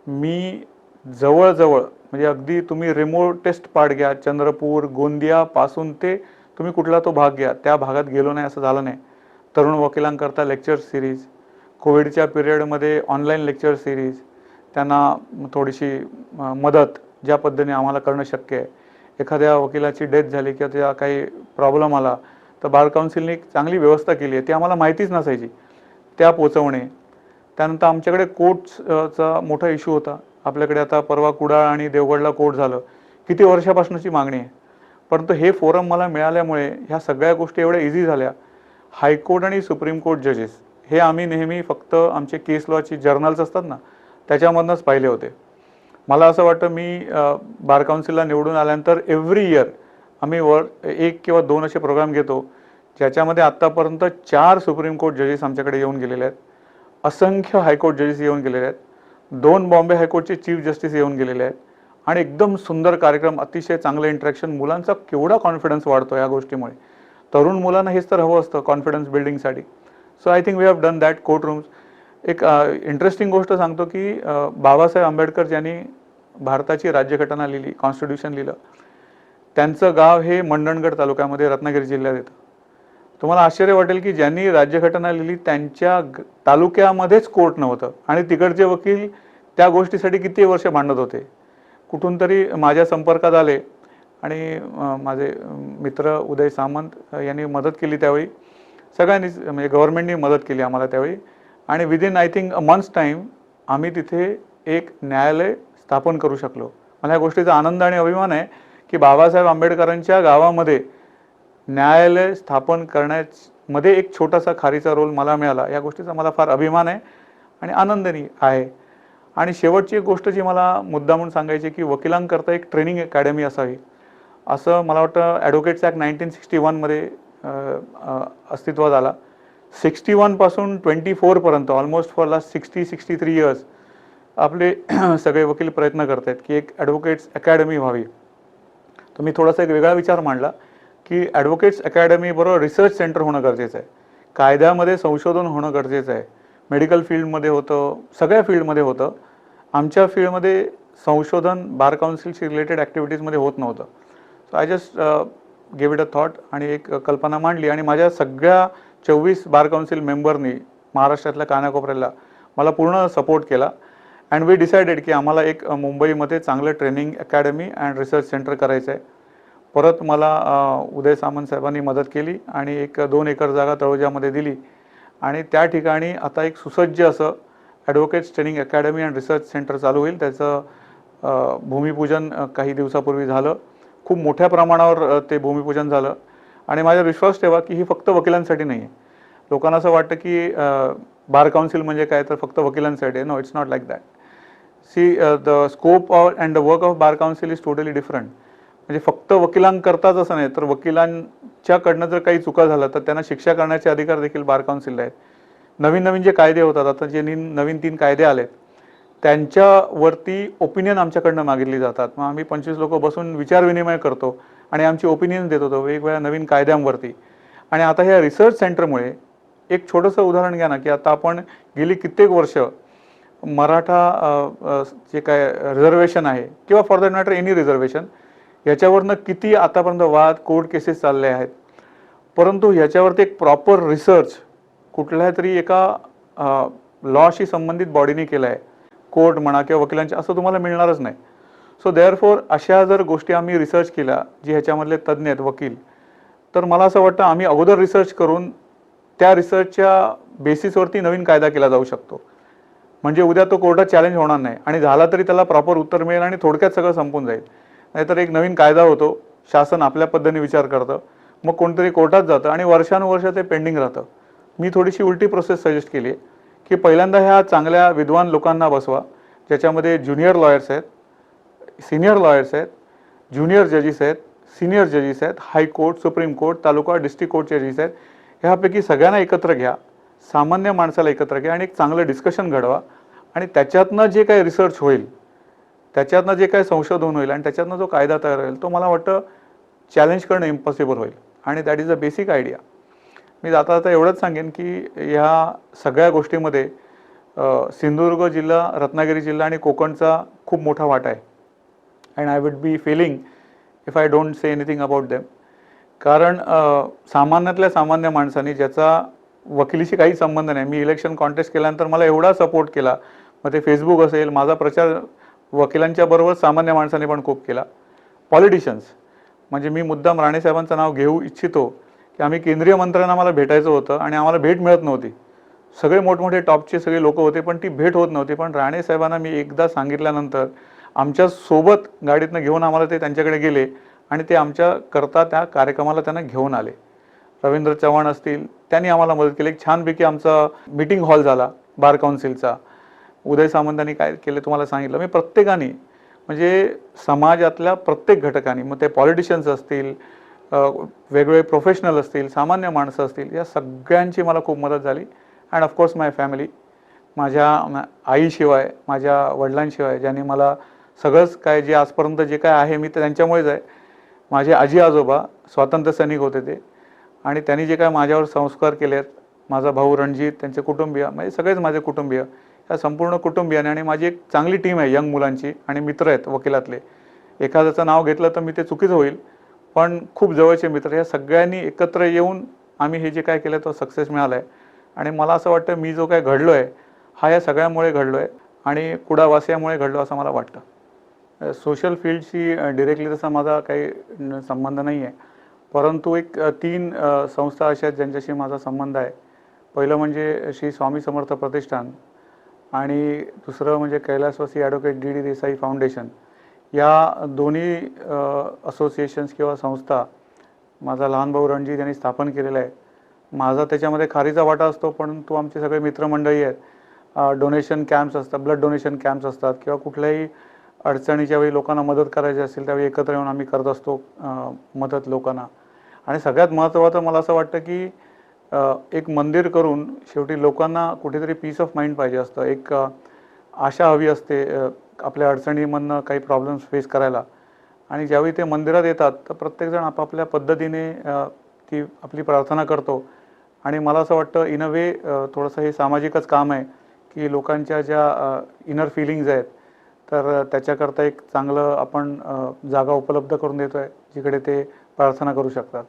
मी जवळजवळ, म्हणजे अगदी तुम्ही रिमोटेस्ट पार्ट घ्या, चंद्रपूर, गोंदियापासून ते तुम्ही कुठला तो भाग घ्या, त्या भागात गेलो नाही असं झालं नाही. तरुण वकिलांकरता लेक्चर सिरीज, कोविडच्या पिरियडमध्ये ऑनलाईन लेक्चर सिरीज, त्यांना थोडीशी मदत ज्या पद्धतीने आम्हाला करणं शक्य आहे. एखाद्या वकिलाची डेथ झाली किंवा त्या काही प्रॉब्लेम आला तर बार काउन्सिलने चांगली व्यवस्था केली आहे, ती आम्हाला माहितीच नसायची, त्या पोचवणे. त्यानंतर आमच्याकडे कोर्ट्सचा मोठा इश्यू होता. आपल्याकडे आता परवा कुडाळ आणि देवगडला कोर्ट झालं, किती वर्षापासूनची मागणी आहे. परंतु हे फोरम मला मिळाल्यामुळे ह्या सगळ्या गोष्टी एवढ्या इझी झाल्या. हायकोर्ट आणि सुप्रीम कोर्ट जजेस हे आम्ही नेहमी फक्त आमचे केस लॉची जर्नल्स असतात ना त्याच्यामधूनच पाहिले होते. मला असं वाटतं मी बार काउन्सिलला निवडून आल्यानंतर एव्हरी इयर आम्ही 1 किंवा 2 असे प्रोग्राम घेतो, ज्याच्यामध्ये आत्तापर्यंत 4 सुप्रीम कोर्ट जजेस आमच्याकडे येऊन गेलेले आहेत, असंख्य हायकोर्ट जजेस येऊन गेलेले आहेत, 2 बॉम्बे हायकोर्टचे चीफ जस्टिस येऊन गेलेले आहेत. आणि एकदम सुंदर कार्यक्रम, अतिशय चांगलं इंटरॅक्शन. मुलांचा केवढा कॉन्फिडन्स वाढतो या गोष्टीमुळे. तरुण मुलांना हेच तर हवं असतं कॉन्फिडन्स बिल्डिंगसाठी. So I think we have done that court rooms. एक इंटरेस्टिंग गोष्ट सांगतो की बाबासाहेब आंबेडकर ज्यांनी भारताची राज्यघटना लिहिली, कॉन्स्टिट्यूशन लिहिलं, त्यांचं गाव हे मंडणगड तालुक्यामध्ये रत्नागिरी जिल्ह्यात येतं. तुम्हाला आश्चर्य वाटेल की ज्यांनी राज्यघटना लिहिली त्यांच्या तालुक्यामध्येच कोर्ट नव्हतं आणि तिकडचे वकील त्या गोष्टीसाठी किती वर्ष भांडत होते. कुठून तरी माझ्या संपर्कात आले आणि माझे मित्र उदय सामंत यांनी मदत केली त्यावेळी. सगळ्यांनीच, म्हणजे गव्हर्नमेंटनी मदत केली आम्हाला त्यावेळी. आणि within I think a months time आम्ही तिथे एक न्यायालय स्थापन करू शकलो. मला या गोष्टीचा आनंद आणि अभिमान आहे की बाबासाहेब आंबेडकरांच्या गावामध्ये न्यायालय स्थापन करण्यामध्ये एक छोटासा खारीचा रोल मला मिळाला. या गोष्टीचा मला फार अभिमान आहे आणि आनंदही आहे. आणि शेवटची एक गोष्ट जी मला मुद्दामून सांगायची की वकिलांकरता एक ट्रेनिंग अकॅडमी असावी, असं मला वाटतं ॲडव्होकेट्स ॲक्ट 1961मध्ये अस्तित्वात आला. 61 पासून 24 पर्यंत, ऑलमोस्ट फॉर लास्ट 60-63 इयर्स आपले सगळे वकील प्रयत्न करत आहेत की एक ॲडव्होकेट्स अकॅडमी व्हावी. तर मी थोडासा एक वेगळा विचार मांडला की ॲडव्होकेट्स अकॅडमी बरोबर रिसर्च सेंटर होणं गरजेचं आहे, कायद्यामध्ये संशोधन होणं गरजेचं आहे. मेडिकल फील्डमध्ये होतं, सगळ्या फील्डमध्ये होतं. आमच्या फील्डमध्ये संशोधन बार काउन्सिलशी रिलेटेड ॲक्टिव्हिटीजमध्ये होत नव्हतं. So I just give it a thought आणि एक कल्पना मांडली. आणि माझ्या सगळ्या 24 बार काउन्सिल मेंबरनी महाराष्ट्रातल्या कानाकोपऱ्याला मला पूर्ण सपोर्ट केला. अँड वी डिसाइडेड की आम्हाला एक मुंबईमध्ये चांगलं training academy and research centre करायचं आहे. परत मला उदय सामंत साहेबांनी मदत केली आणि 1-2 एकर जागा तळोजामध्ये दिली आणि त्या ठिकाणी आता एक सुसज्ज असं advocates training academy and research centre चालू होईल. त्याचं भूमिपूजन काही दिवसापूर्वी झालं. खूप मोठ्या प्रमाणावर ते भूमिपूजन झालं आणि माझ्यावर विश्वास ठेवा की ही फक्त वकिलांसाठी नाही आहे. लोकांना असं वाटतं की बार काउन्सिल म्हणजे काय तर फक्त वकिलांसाठी आहे. No, it's not like that. See the scope of and the work of bar council is totally different. म्हणजे फक्त वकिलांकरताच असं नाही, तर वकिलांच्याकडनं जर काही चुका झाल्या तर त्यांना शिक्षा करण्याचे अधिकार देखील बार काउन्सिलला आहेत. नवीन नवीन जे कायदे होतात, आता जे नवीन 3 कायदे आलेत त्यांच्यावरती ओपिनियन आमच्याकडनं मागितली जातात. मग आम्ही 25 लोक बसून विचारविनिमय करतो आणि आमची ओपिनियन देत होतो वेगवेगळ्या नवीन कायद्यांवरती. आणि आता ह्या रिसर्च सेंटरमुळे एक छोटंसं उदाहरण घ्या ना, की आता आपण गेली कित्येक वर्ष मराठा जे काय रिझर्वेशन आहे किंवा for that matter any reservation, याच्यावरनं किती आतापर्यंत वाद, कोर्ट केसेस चालले आहेत. परंतु ह्याच्यावरती एक प्रॉपर रिसर्च कुठल्या तरी एका लॉशी संबंधित बॉडीने केला आहे, कोर्ट म्हणा किंवा वकिलांच्या, असं तुम्हाला मिळणारच नाही. सो देअरफॉर अशा जर गोष्टी आम्ही रिसर्च केल्या, जी ह्याच्यामधले तज्ज्ञ आहेत वकील, तर मला असं वाटतं आम्ही अगोदर रिसर्च करून त्या रिसर्चच्या बेसिसवरती नवीन कायदा केला जाऊ शकतो. म्हणजे उद्या तो कोर्टात चॅलेंज होणार नाही आणि झाला तरी त्याला प्रॉपर उत्तर मिळेल आणि थोडक्यात सगळं संपून जाईल. नाहीतर एक नवीन कायदा होतो, शासन आपल्या पद्धतीने विचार करतं, मग कोणतरी कोर्टात जातं आणि वर्षानुवर्ष ते पेंडिंग राहतं. मी थोडीशी उलटी प्रोसेस सजेस्ट केली आहे की पहिल्यांदा ह्या चांगल्या विद्वान लोकांना बसवा, ज्याच्यामध्ये ज्युनियर लॉयर्स आहेत, सिनियर लॉयर्स आहेत, ज्युनियर जजेस आहेत, सिनियर जजेस आहेत, हायकोर्ट, सुप्रीम कोर्ट, तालुका डिस्ट्रिक्ट कोर्टचे जजेस आहेत. ह्यापैकी सगळ्यांना एकत्र घ्या, सामान्य माणसाला एकत्र घ्या आणि एक चांगलं डिस्कशन घडवा आणि त्याच्यातनं जे काही रिसर्च होईल, त्याच्यातनं जे काही संशोधन होईल आणि त्याच्यातनं जो कायदा तयार होईल, तो मला वाटतं चॅलेंज करणं इम्पॉसिबल होईल आणि that is a basic idea. मी जाता जाता एवढंच सांगेन की ह्या सगळ्या गोष्टीमध्ये सिंधुदुर्ग जिल्हा, रत्नागिरी जिल्हा आणि कोकणचा खूप मोठा वाटा आहे. And I would be failing if I don't say anything about them. कारण सामान्यातल्या सामान्य माणसाने, ज्याचा वकिलीशी काही संबंध नाही, मी इलेक्शन कॉन्टेस्ट केल्यानंतर मला एवढा सपोर्ट केला, मग ते फेसबुक असेल, माझा प्रचार वकिलांच्या बरोबर सामान्य माणसाने पण खूप केला. पॉलिटिशियन्स, म्हणजे मी मुद्दाम राणेसाहेबांचं नाव घेऊ इच्छितो की आम्ही केंद्रीय मंत्र्यांना आम्हाला भेटायचं होतं आणि आम्हाला भेट मिळत नव्हती. सगळे मोठमोठे टॉपचे सगळे लोक होते पण ती भेट होत नव्हती. पण राणेसाहेबांना मी एकदा सांगितल्यानंतर आमच्या सोबत गाडीतनं घेऊन आम्हाला ते त्यांच्याकडे गेले आणि ते आमच्याकरता त्या कार्यक्रमाला त्यांना घेऊन आले. रवींद्र चव्हाण असतील, त्यांनी आम्हाला मदत केली. एक छानपैकी आमचा मीटिंग हॉल झाला बार काउन्सिलचा. उदय सामंतांनी काय केले तुम्हाला सांगितलं. मी प्रत्येकाने, म्हणजे समाजातल्या प्रत्येक घटकांनी, मग ते पॉलिटिशियन्स असतील, वेगवेगळे प्रोफेशनल असतील, सामान्य माणसं असतील, या सगळ्यांची मला खूप मदत झाली. अँड ऑफकोर्स माय फॅमिली, माझ्या आईशिवाय, माझ्या वडिलांशिवाय, ज्यांनी मला सगळंच काय जे आजपर्यंत जे काय आहे मी त्यांच्यामुळेच आहे. माझे आजी आजोबा स्वातंत्र्य सैनिक होते ते, आणि त्यांनी जे काय माझ्यावर संस्कार केले आहेत, माझा भाऊ रणजित, त्यांचे कुटुंबीय, म्हणजे सगळेच माझे कुटुंबीय, या संपूर्ण कुटुंबियाने, आणि माझी एक चांगली टीम आहे यंग मुलांची आणि मित्र आहेत वकिलातले. एखाद्याचं नाव घेतलं तर मी ते चुकीचं होईल, पण खूप जवळचे मित्र, या सगळ्यांनी एकत्र येऊन आम्ही हे जे काय केलं तो सक्सेस मिळाला आहे. आणि मला असं वाटतं मी जो काय घडलो आहे हा या सगळ्यामुळे घडलो आहे आणि कुडावासियामुळे घडलो असं मला वाटतं. सोशल फील्डशी डिरेक्टली तसा माझा काही संबंध नाही आहे, परंतु 3 संस्था अशा आहेत ज्यांच्याशी माझा संबंध आहे. पहिलं म्हणजे श्री स्वामी समर्थ प्रतिष्ठान आणि दुसरं म्हणजे कैलासवासी advocate D D Desai foundation. या दोन्ही असोसिएशन्स किंवा संस्था माझा लहान भाऊ रणजित यांनी स्थापन केलेला आहे. माझा त्याच्यामध्ये खारीचा वाटा असतो, परंतु आमचे सगळे मित्रमंडळी आहेत. डोनेशन कॅम्प्स असतात, ब्लड डोनेशन कॅम्प्स असतात, किंवा कुठल्याही अडचणीच्या वेळी लोकांना मदत करायची असेल त्यावेळी एकत्र येऊन आम्ही करत असतो मदत लोकांना. आणि सगळ्यात महत्त्वाचं मला असं वाटतं की एक मंदिर करून शेवटी लोकांना कुठेतरी पीस ऑफ माइंड पाहिजे असतं, एक आशा हवी असते आपल्या अडचणीमधनं काही प्रॉब्लेम्स फेस करायला. आणि ज्यावेळी ते मंदिरात येतात तर प्रत्येकजण आपापल्या पद्धतीने ती आपली प्रार्थना करतो. आणि मला असं वाटतं इन अ वे थोडंसं हे सामाजिकच काम आहे की लोकांच्या ज्या इनर फिलिंग्ज आहेत तर त्याच्याकरता एक चांगलं आपण जागा उपलब्ध करून देतो आहे जिकडे ते प्रार्थना करू शकतात.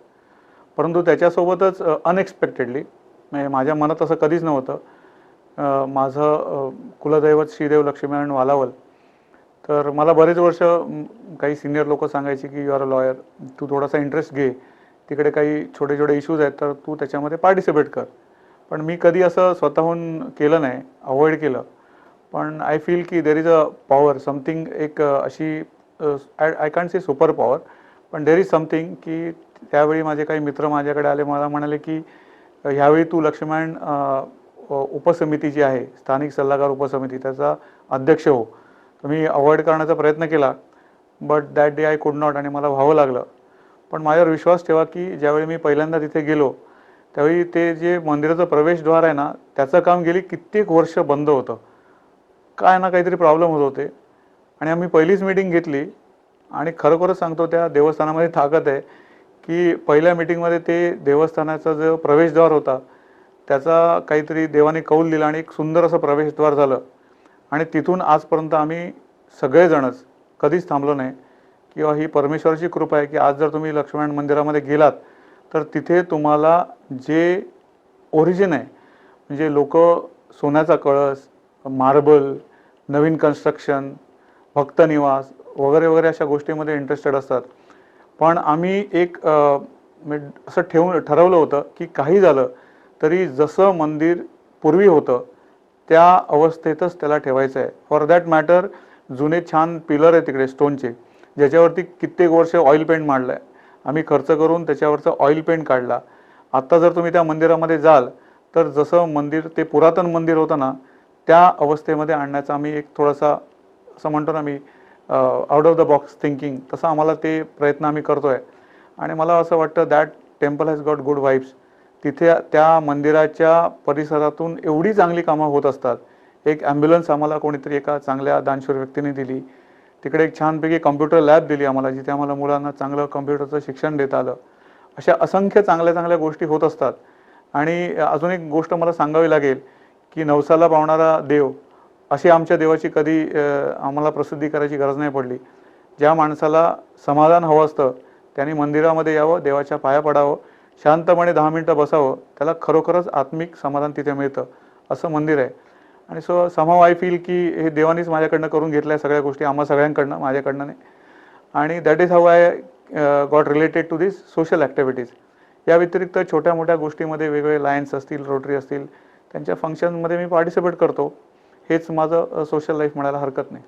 परंतु त्याच्यासोबतच अनएक्सपेक्टेडली, म्हणजे माझ्या मनात असं कधीच नव्हतं, माझं कुलदैवत श्रीदेव लक्ष्मीनारायण वालावल, तर मला बरेच वर्ष काही सीनियर लोक सांगायचे की यू आर अ लॉयर, तू थोडासा इंटरेस्ट घे, तिकडे काही छोटे छोटे इश्यूज आहेत तर तू त्याच्यामध्ये पार्टिसिपेट कर. पण मी कधी असं स्वतःहून केलं नाही, अवॉइड केलं. पण आय फील की देर इज अ पॉवर, समथिंग, एक अशी I can't say super power, पण देर इज समथिंग की त्यावेळी माझे काही मित्र माझ्याकडे आले, मला म्हणाले की ह्यावेळी तू लक्ष्मण उपसमिती जी आहे, स्थानिक सल्लागार उपसमिती, त्याचा अध्यक्ष हो. तर मी अवॉइड करण्याचा प्रयत्न केला, but that day I could not, आणि मला व्हावं लागलं. पण माझ्यावर विश्वास ठेवा की ज्यावेळी मी पहिल्यांदा तिथे गेलो त्यावेळी ते जे मंदिराचं प्रवेशद्वार आहे ना, त्याचं काम गेली कित्येक वर्ष बंद होतं. काय ना काहीतरी प्रॉब्लेम होत होते, आणि आम्ही पहिलीच मीटिंग घेतली. आणि खरोखरच सांगतो, त्या देवस्थानामध्ये ताकद आहे की पहिल्या मीटिंगमध्ये ते देवस्थानाचा जो प्रवेशद्वार होता त्याचा काहीतरी देवाने कौल दिला आणि एक सुंदर असं प्रवेशद्वार झालं. आणि तिथून आजपर्यंत आम्ही सगळेजणच कधीच थांबलो नाही. किंवा ही परमेश्वराची कृपा आहे की आज जर तुम्ही लक्ष्मण मंदिरामध्ये गेलात तर तिथे तुम्हाला जे ओरिजिन आहे, म्हणजे लोक सोन्याचा कळस, मार्बल, नवीन कन्स्ट्रक्शन, भक्तनिवास वगैरे वगैरे अशा गोष्टीमध्ये इंटरेस्टेड असतात. पण आम्ही एक असं ठरवलं होतं की काही झालं तरी जसं मंदिर पूर्वी होतं त्या अवस्थेतच त्याला ठेवायचं आहे. फॉर दॅट मॅटर जुने छान पिलर आहे तिकडे स्टोनचे, ज्याच्यावरती कित्येक वर्ष ऑइल पेंट मारलं आहे. आम्ही खर्च करून त्याच्यावरचा ऑइल पेंट काढला. आत्ता जर तुम्ही त्या मंदिरामध्ये जाल तर जसं मंदिर ते पुरातन मंदिर होतं ना, त्या अवस्थेमध्ये आणण्याचा आम्ही एक थोडासा, असं म्हणतो ना मी, out of the box thinking, तसं आम्हाला ते प्रयत्न आम्ही करतो आहे. आणि मला असं वाटतं that temple has got good vibes. तिथे त्या मंदिराच्या परिसरातून एवढी चांगली कामं होत असतात. एक ॲम्ब्युलन्स आम्हाला कोणीतरी एका चांगल्या दानशूर व्यक्तीने दिली. तिकडे एक छानपैकी कम्प्युटर लॅब दिली आम्हाला, जिथे आम्हाला मुलांना चांगलं कम्प्युटरचं शिक्षण देता आलं. अशा असंख्य चांगल्या चांगल्या गोष्टी होत असतात. आणि अजून एक गोष्ट मला सांगावी लागेल की नवसाला पावणारा देव, अशी आमच्या देवाची कधी आम्हाला प्रसिद्धी करायची गरज नाही पडली. ज्या माणसाला समाधान हवं असतं त्यांनी मंदिरामध्ये यावं, देवाच्या पाया पडावं, शांतपणे 10 मिनटं बसावं, त्याला खरोखरच आत्मिक समाधान तिथे मिळतं. असं मंदिर आहे. आणि सो समहाव आय फील की हे देवानीच माझ्याकडनं करून घेतल्या सगळ्या गोष्टी, आम्हा सगळ्यांकडनं, माझ्याकडनं नाही. आणि that is how I got related to this social activities. या व्यतिरिक्त छोट्या मोठ्या गोष्टीमध्ये वेगवेगळे लायन्स असतील, रोटरी असतील, त्यांच्या फंक्शनमध्ये मी पार्टिसिपेट करतो. हेच माझं सोशल लाईफ म्हणायला हरकत नाही.